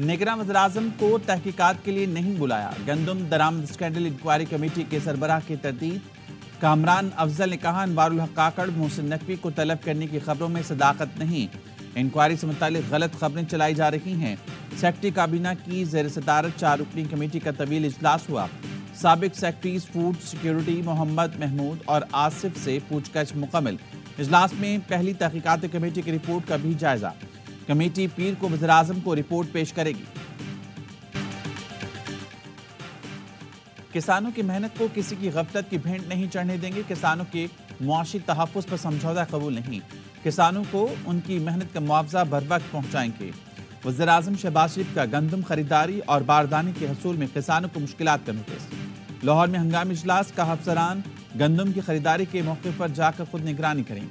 निगरान वज़ीर-ए-आज़म को तहकीकात के लिए नहीं बुलाया। गंदम दरामद स्कैंडल इंक्वायरी कमेटी के सरबराह की तरदीद। कामरान अफजल ने कहा, अनवारुल हक काकड़ मोहसिन नकवी को तलब करने की खबरों में सदाकत नहीं। इंक्वायरी से मुतालिक गलत खबरें चलाई जा रही हैं। सेक्रेटरी काबीना की ज़ेर सदारत 4 रुकनी कमेटी का तवील इजलास हुआ। साबिक secretaries food security Mohammad Mahmood और आसिफ से पूछताछ मुकम्मल। इजलास में पहली तहकीकात कमेटी की रिपोर्ट का भी जायजा। कमेटी पीर को वज़ीर-ए-आज़म को रिपोर्ट पेश करेगी। किसानों की मेहनत को किसी की गफलत की भेंट नहीं चढ़ने देंगे। किसानों के मुआशी तहफ़्फ़ुज़ पर समझौता कबूल नहीं। किसानों को उनकी मेहनत का मुआवजा बर वक्त पहुँचाएंगे। वज़ीर-ए-आज़म शहबाज शरीफ का गंदम खरीदारी और बारदाने के हसूल में किसानों को मुश्किलात का नोटिस। लाहौर में हंगामी इजलास का अफसरान गंदम की खरीदारी के मौके पर जाकर खुद निगरानी करें।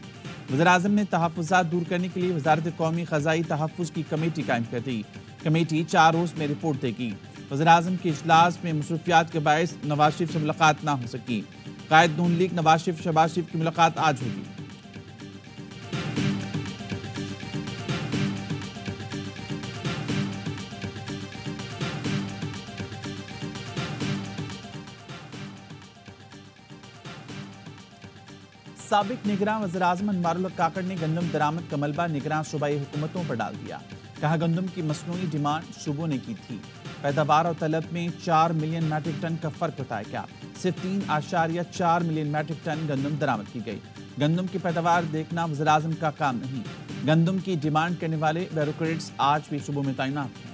वज़ीर-ए-आज़म ने तहफ़्फ़ुज़ात दूर करने के लिए वज़ारत कौमी ख़ज़ाई तहफ़्फ़ुज़ की कमेटी कायम कर दी। कमेटी 4 रोज़ में रिपोर्ट देगी। वज़ीर-ए-आज़म के इजलास में मसरूफियात के बायस नवाज शरीफ से मुलाकात ना हो सकी। कायद नून लीग नवाज शरीफ शहबाज शरीफ की मुलाकात आज होगी। साबिक निगरान वज़ीर-ए-आज़म अनवारुल हक काकड़ ने गंदम दरामद का मलबा निगरान सूबाई हुकूमतों पर डाल दिया। कहा, गंदम की मसनूई डिमांड सूबों ने की थी। पैदावार और तलब में 4 मिलियन मैट्रिक टन का फर्क बताया गया। सिर्फ 3.4 मिलियन मैट्रिक टन गंदम दरामद की गई। गंदम की पैदावार देखना वज़ीर-ए-आज़म का काम नहीं। गंदम की डिमांड करने वाले ब्यूरोक्रेट्स आज भी सूबों में तैनात हैं।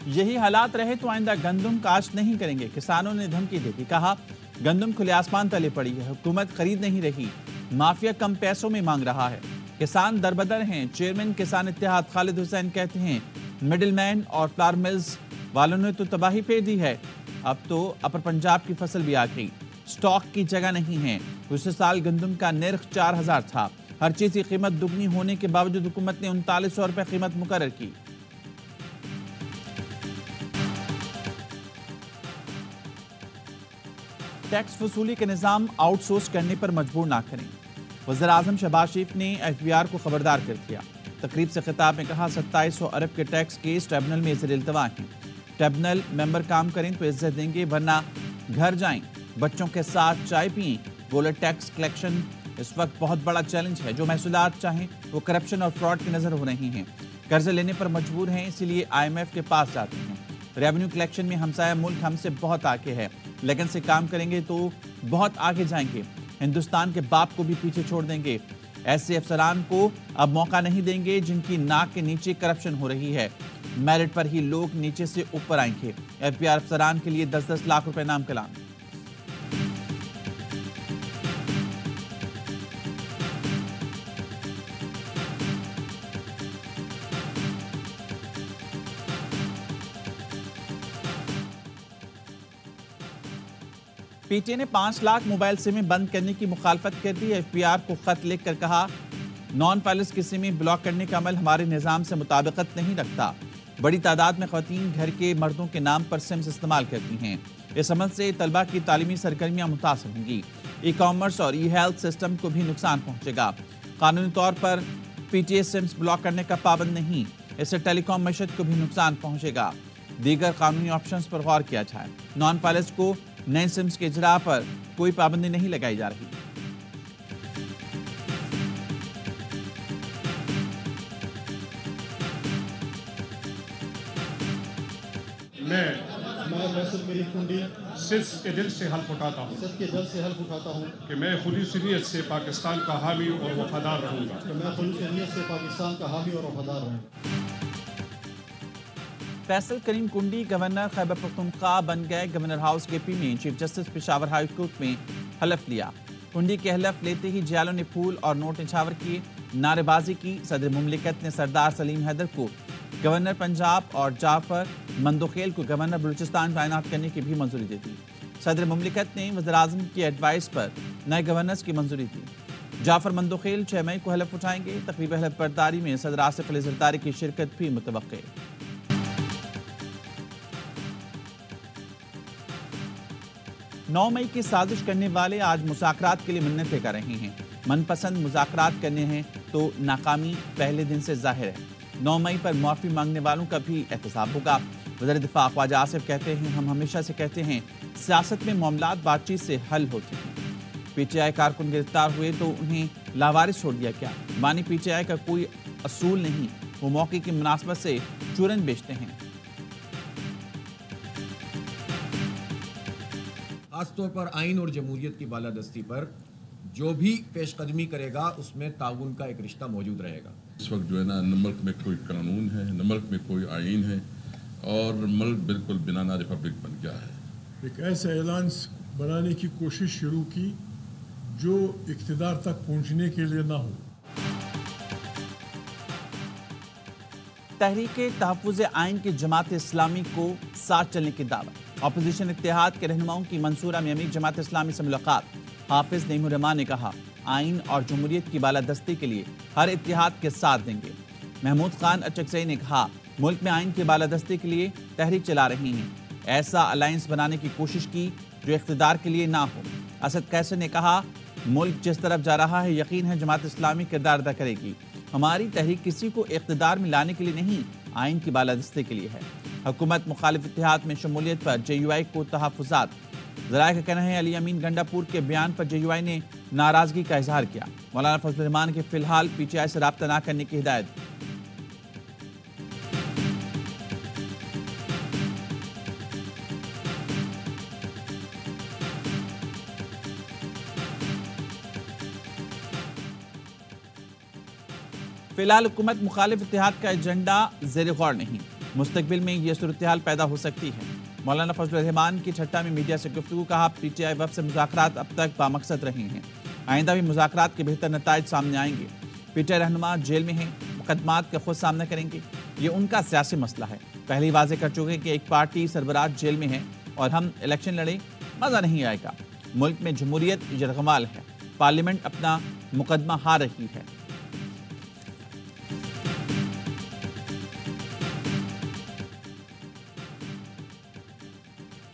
यही हालात रहे तो आइंदा गंदम काश्त नहीं करेंगे। किसानों ने धमकी दे दी। कहा, गंदम खुले आसमान तले पड़ी है, हुकूमत खरीद नहीं रही, माफिया कम पैसों में मांग रहा है। किसान दरबदर हैं। चेयरमैन किसान इत्तेहाद खालिद हुसैन कहते हैं, मिडिल मैन और फ्लावर मिल्स वालों ने तो तबाही फेर दी है। अब तो अपर पंजाब की फसल भी आ गई, स्टॉक की जगह नहीं है। पिछले साल गंदम का निर्ख 4000 था। हर चीज की कीमत दुगनी होने के बावजूद हुकूमत ने 3900 रुपए कीमत मुकर्रर की। टैक्स वसूली के निज़ाम आउटसोर्स करने पर मजबूर ना करें। वज़ीर-ए-आज़म शहबाज शरीफ ने FBI को खबरदार कर दिया। तकरीब से खिताब में कहा, 2700 अरब के टैक्स केस ट्रिब्यूनल में ज़ेर-ए-इल्तवा हैं। ट्रिब्यूनल मेंबर काम करें तो इज्जत देंगे, वरना घर जाएं, बच्चों के साथ चाय पिएं। बोले, टैक्स कलेक्शन इस वक्त बहुत बड़ा चैलेंज है। जो महसूलात चाहें वो करप्शन और फ्रॉड की नज़र हो रही हैं। कर्जे लेने पर मजबूर हैं, इसीलिए IMF के पास जाते हैं। रेवेन्यू कलेक्शन में हमसाया मुल्क हमसे बहुत आगे है। लगन से काम करेंगे तो बहुत आगे जाएंगे। हिंदुस्तान के बाप को भी पीछे छोड़ देंगे। ऐसे अफसरान को अब मौका नहीं देंगे जिनकी नाक के नीचे करप्शन हो रही है। मेरिट पर ही लोग नीचे से ऊपर आएंगे। FBI अफसरान के लिए 10-10 लाख रुपए नाम कलाम। PTA ने 5 लाख मोबाइल सिमें बंद करने की मुखालफत कर दी। FBI को खत लिखकर कहा, नॉन फाइलर्स की सिमें ब्लॉक करने का अमल हमारे निज़ाम से मुताबिकत नहीं रखता। बड़ी तादाद में ख़वातीन घर के मर्दों के नाम पर सिम्स इस्तेमाल करती हैं। इस अमल से तलबा की तालीमी सरगर्मियाँ मुतासर होंगी। ई-कॉमर्स और ई-हेल्थ सिस्टम को भी नुकसान पहुँचेगा। कानूनी तौर पर PTA सिम्स ब्लॉक करने का पाबंद नहीं। इससे टेलीकॉम मईशत को भी नुकसान पहुँचेगा। दीगर कानूनी ऑप्शंस पर गौर किया जाए। नॉन फाइलर्स को नए सिम्स के इजरा पर कोई पाबंदी नहीं लगाई जा रही। मैं मेरी कुंडी सिर्फ के दिल से हल्फ उठाता हूँ कि मैं खुलूस नीयत से पाकिस्तान का हामी और वफादार रहूँगा। फैसल करीम कुंडी गवर्नर खैबर पख्तूनख्वा बन गए। गवर्नर हाउस KP में chief justice Peshawar high court में हलफ लिया। कुंडी के हलफ लेते ही जियालों ने फूल और नोट निछावर किए, नारेबाजी की। सदर मुमलिकत ने सरदार सलीम हैदर को गवर्नर पंजाब और जाफर मंदोखेल को गवर्नर बलूचिस्तान तैनात करने की भी मंजूरी दे दी। सदर मुमलिकत ने वज़ीर-ए-आज़म की एडवाइस पर नए गवर्नर्स की मंजूरी दी। जाफर मंदोखेल 6 मई को हलफ उठाएंगे। तकरीब हलफ बर्दारी में सदर आसिफ अली ज़रदारी की शिरकत भी मुतवक्के। 9 मई की साजिश करने वाले आज मुज़ाकरात के लिए मिन्नतें कर रहे हैं। मनपसंद मुज़ाकरात करने हैं तो नाकामी पहले दिन से जाहिर है। 9 मई पर माफ़ी मांगने वालों का भी एहतसाब होगा। वज़ीर दिफा ख्वाजा आसिफ कहते हैं, हम हमेशा से कहते हैं सियासत में मामलात बातचीत से हल होते हैं। PTI कारकुन गिरफ्तार हुए तो उन्हें लावारिस छोड़ दिया क्या? मानी PTI का कोई असूल नहीं, वो मौके की मुनासबत से चूरन बेचते हैं। खासतौर पर आइन और जमहूरियत की बालादस्ती पर जो भी पेशकदमी करेगा उसमें ताउन का एक रिश्ता मौजूद रहेगा। इस वक्त जो है ना, न मुल्क में कोई कानून है, न मुल्क में कोई आइन है और मुल्क बिल्कुल बनाना रिपब्लिक बन गया है। एक ऐसा ऐलान बनाने की कोशिश शुरू की जो इक़्तिदार तक पहुंचने के लिए ना हो। तहरीक तहफ़्फ़ुज़ आइन की जमात इस्लामी को साथ चलने की दावत। अपोजिशन इत्तेहाद के रहनुमाओं की मंसूरा में अमीर जमात इस्लामी से मुलाकात। हाफिज नईमुर रहमान ने कहा, आइन और जमहूरियत की बालादस्ती के लिए हर इत्तेहाद के साथ देंगे। महमूद खान अचकज़ई ने कहा, मुल्क में आइन की बालादस्ती के लिए तहरीक चला रही हैं। ऐसा अलायंस बनाने की कोशिश की जो इख्तिदार के लिए ना हो। असद कैसर ने कहा, मुल्क जिस तरफ जा रहा है यकीन है जमात इस्लामी किरदार अदा करेगी। हमारी तहरीक किसी को इख्तिदार में लाने के लिए नहीं, आइन की बालादस्ती के लिए है। हुकूमत मुखालिफ इत्तेहाद में शमूलियत पर JUI को तहफ़्फ़ुज़ात। ज़राए का कहना है अली अमीन गंडापुर के बयान पर JUI ने नाराज़गी का इजहार किया। मौलाना फजलुर रहमान के फिलहाल PTI से राब्ता न करने की हिदायत। फिलहाल हुकूमत मुखालिफ इत्तेहाद का एजेंडा ज़ेर गौर नहीं। मुस्तकबिल में ये सूरत हाल पैदा हो सकती है। मौलाना फजलुर रहमान की छठा में मीडिया से गुफ्तगू। कहा, PTI वफ़द से मुज़ाकरात अब तक बामकसद रहे हैं, आइंदा भी मुज़ाकरात के बेहतर नताइज सामने आएंगे। PTI रहनुमा जेल में हैं, मुकदमात का खुद सामना करेंगे, ये उनका सियासी मसला है। पहले ही वाज़ेह कर चुके कि एक पार्टी सरबराह जेल में है और हम इलेक्शन लड़े मज़ा नहीं आएगा। मुल्क में जमहूरियत यरगमाल है, पार्लियामेंट अपना मुकदमा हार रही है।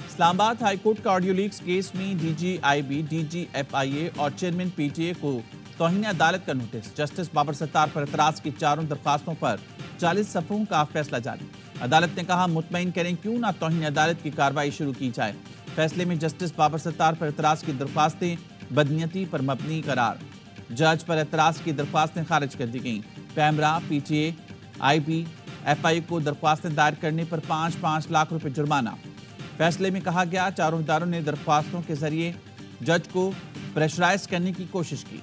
इस्लामाबाद हाईकोर्ट का ऑडियो लीक्स केस में DGIB, DGFIA और चेयरमैन PTA को तौहीन अदालत का नोटिस। जस्टिस बाबर सत्तार पर एतराज़ की चारों दरख्वास्तों पर 40 सफ़ों का फैसला जारी। अदालत ने कहा, मुतमईन करें क्यों ना तौहीन अदालत की कार्रवाई शुरू की जाए। फैसले में जस्टिस बाबर सत्तार पर एतराज़ की दरख्वास्तें बदनीयती पर मबनी करार। जज पर एतराज़ की दरख्वास्तें खारिज कर दी गईं। पैमरा, PTA, IB, FIA को दरख्वास्तें दायर करने पर 5-5 लाख रुपए जुर्माना। फैसले में कहा गया, चारों इदारों ने दरख्वास्तों के जरिए जज को प्रेशराइज करने की कोशिश की।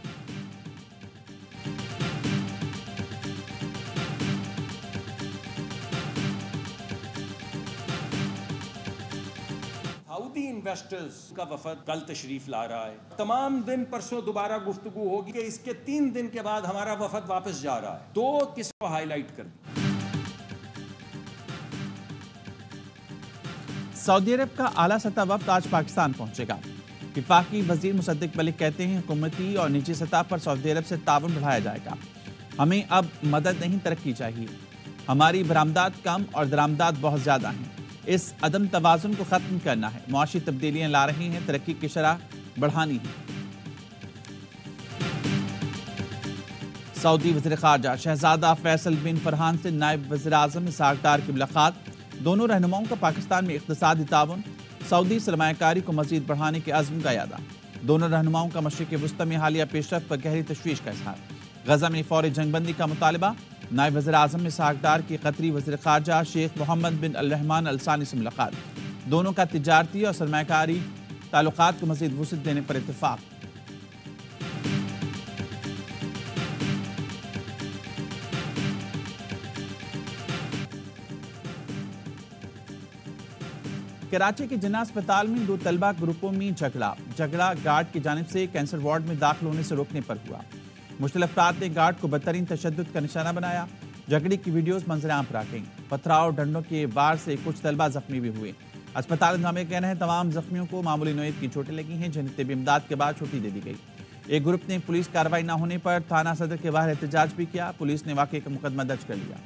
सऊदी इन्वेस्टर्स का वफद कल तशरीफ ला रहा है। तमाम दिन परसों दोबारा गुफ्तगू होगी कि इसके 3 दिन के बाद हमारा वफद वापस जा रहा है। 2 किस्सों हाईलाइट कर दी। सऊदी अरब का आला सतह वफ्द आज पाकिस्तान पहुंचेगा। वफाकी वजीर मुसद्दिक मलिक कहते हैं, हुकूमती और निजी सतह पर सऊदी अरब से ताउन बढ़ाया जाएगा। हमें अब मदद नहीं, तरक्की चाहिए। हमारी बरामदात कम और दरामदात बहुत ज़्यादा हैं। इस अदम तवाज़ुन को ख़त्म करना है। मुआशी तब्दीलियाँ ला रही हैं, तरक्की की शरह बढ़ानी है। सऊदी वज़ीर ख़ारजा शहज़ादा फैसल बिन फरहान से नायब वज़ीर आज़म इसहाक़ डार की मुलाकात। दोनों रहनुमाओं का पाकिस्तान में इक़्तिसादी ताउन, सऊदी सरमायाकारी को मज़ीद बढ़ाने के अज़्म का यादा। दोनों रहनुमाओं का मशरिक़ वस्ती में हालिया पेशरफ़्त पर गहरी तशवीश का इज़हार। गज़ा में फ़ौरी जंगबंदी का मुतालबा। नायब वज़ीर आज़म इसहाक़ डार की कतरी वज़ीर ख़ारजा शेख मोहम्मद बिन अल रहमान अल सानी से मुलाकात। दोनों का तिजारती और सरमायाकारी ताल्लुक़ात को मज़ीद वुसअत देने पर इत्तेफ़ाक़। कराची के जिन्ना अस्पताल में 2 तलबा ग्रुपों में झगड़ा गार्ड की जानिब से कैंसर वार्ड में दाखिल होने से रोकने पर हुआ। मुश्तलिल अफराद ने गार्ड को बदतरीन तशद्दुद का निशाना बनाया। झगड़े की वीडियोस मंजर-ए-आम पर आ गईं। पथराव डंडों के वार से कुछ तलबा जख्मी भी हुए। अस्पताल इंतजामिया का कहना है, तमाम जख्मियों को मामूली नौयत की चोटें लगी हैं, जिन्हें तिब्बी इमदाद के बाद छुट्टी दे दी गई। एक ग्रुप ने पुलिस कार्रवाई न होने पर थाना सदर के बाहर एहतजाज भी किया। पुलिस ने वाक़े का मुकदमा दर्ज कर लिया।